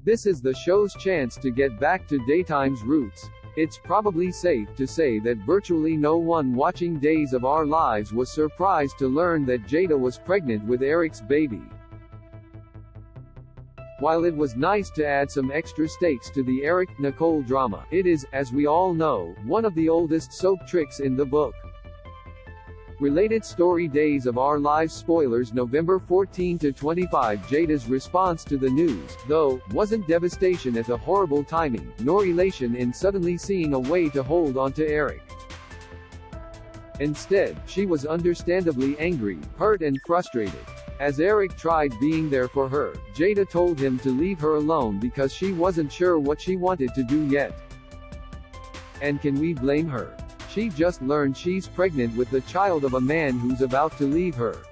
This is the show's chance to get back to daytime's roots. It's probably safe to say that virtually no one watching Days of Our Lives was surprised to learn that Jada was pregnant with Eric's baby. While it was nice to add some extra stakes to the Eric-Nicole drama, it is, as we all know, one of the oldest soap tricks in the book. Related story: Days of Our Lives spoilers November 14 to 25. Jada's response to the news, though, wasn't devastation at the horrible timing, nor elation in suddenly seeing a way to hold on to Eric. Instead, she was understandably angry, hurt and frustrated. As Eric tried being there for her, Jada told him to leave her alone because she wasn't sure what she wanted to do yet. And can we blame her? She just learned she's pregnant with the child of a man who's about to leave her.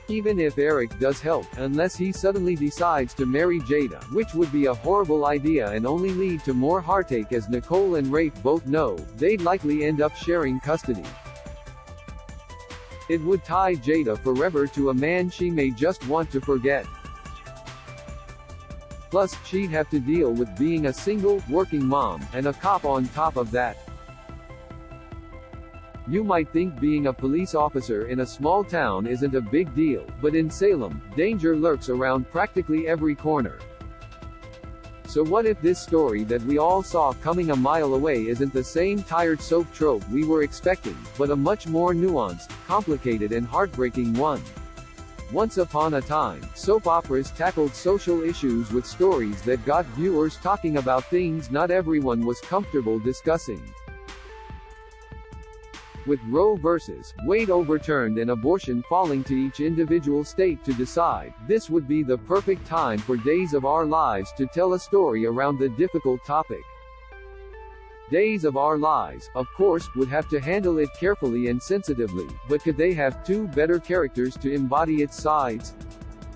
Even if Eric does help, unless he suddenly decides to marry Jada, which would be a horrible idea and only lead to more heartache, as Nicole and Rafe both know, they'd likely end up sharing custody. It would tie Jada forever to a man she may just want to forget. Plus, she'd have to deal with being a single, working mom, and a cop on top of that. You might think being a police officer in a small town isn't a big deal, but in Salem, danger lurks around practically every corner. So what if this story that we all saw coming a mile away isn't the same tired soap trope we were expecting, but a much more nuanced, complicated and heartbreaking one? Once upon a time, soap operas tackled social issues with stories that got viewers talking about things not everyone was comfortable discussing. With Roe vs. Wade overturned and abortion falling to each individual state to decide, this would be the perfect time for Days of Our Lives to tell a story around the difficult topic. Days of Our Lives, of course, would have to handle it carefully and sensitively, but could they have two better characters to embody its sides?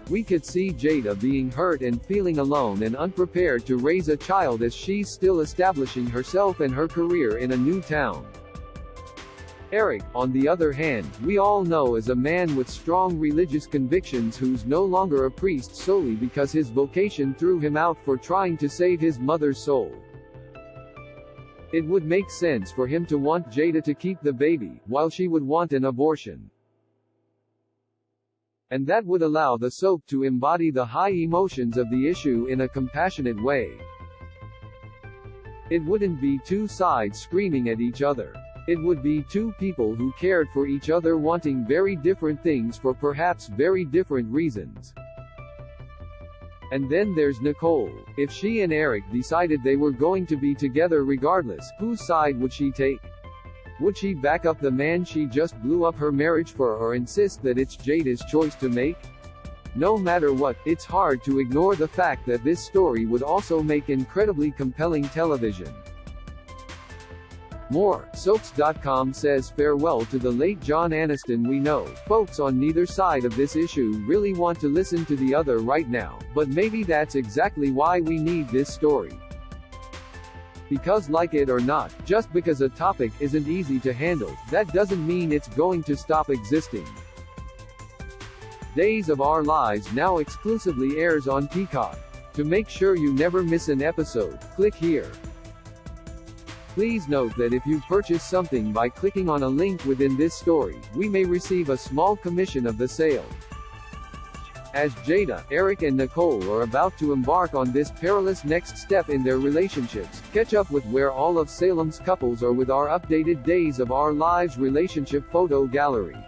We could see Jada being hurt and feeling alone and unprepared to raise a child as she's still establishing herself and her career in a new town. Eric, on the other hand, we all know is a man with strong religious convictions who's no longer a priest solely because his vocation threw him out for trying to save his mother's soul. It would make sense for him to want Jada to keep the baby, while she would want an abortion. And that would allow the soap to embody the high emotions of the issue in a compassionate way. It wouldn't be two sides screaming at each other. It would be two people who cared for each other wanting very different things for perhaps very different reasons. And then there's Nicole. If she and Eric decided they were going to be together regardless, whose side would she take? Would she back up the man she just blew up her marriage for, or insist that it's Jada's choice to make? No matter what, it's hard to ignore the fact that this story would also make incredibly compelling television. More, Soaps.com says farewell to the late John Aniston. We know, folks on neither side of this issue really want to listen to the other right now, but maybe that's exactly why we need this story. Because like it or not, just because a topic isn't easy to handle, that doesn't mean it's going to stop existing. Days of Our Lives now exclusively airs on Peacock. To make sure you never miss an episode, click here. Please note that if you purchase something by clicking on a link within this story, we may receive a small commission of the sale. As Jada, Eric and Nicole are about to embark on this perilous next step in their relationships, catch up with where all of Salem's couples are with our updated Days of Our Lives relationship photo gallery.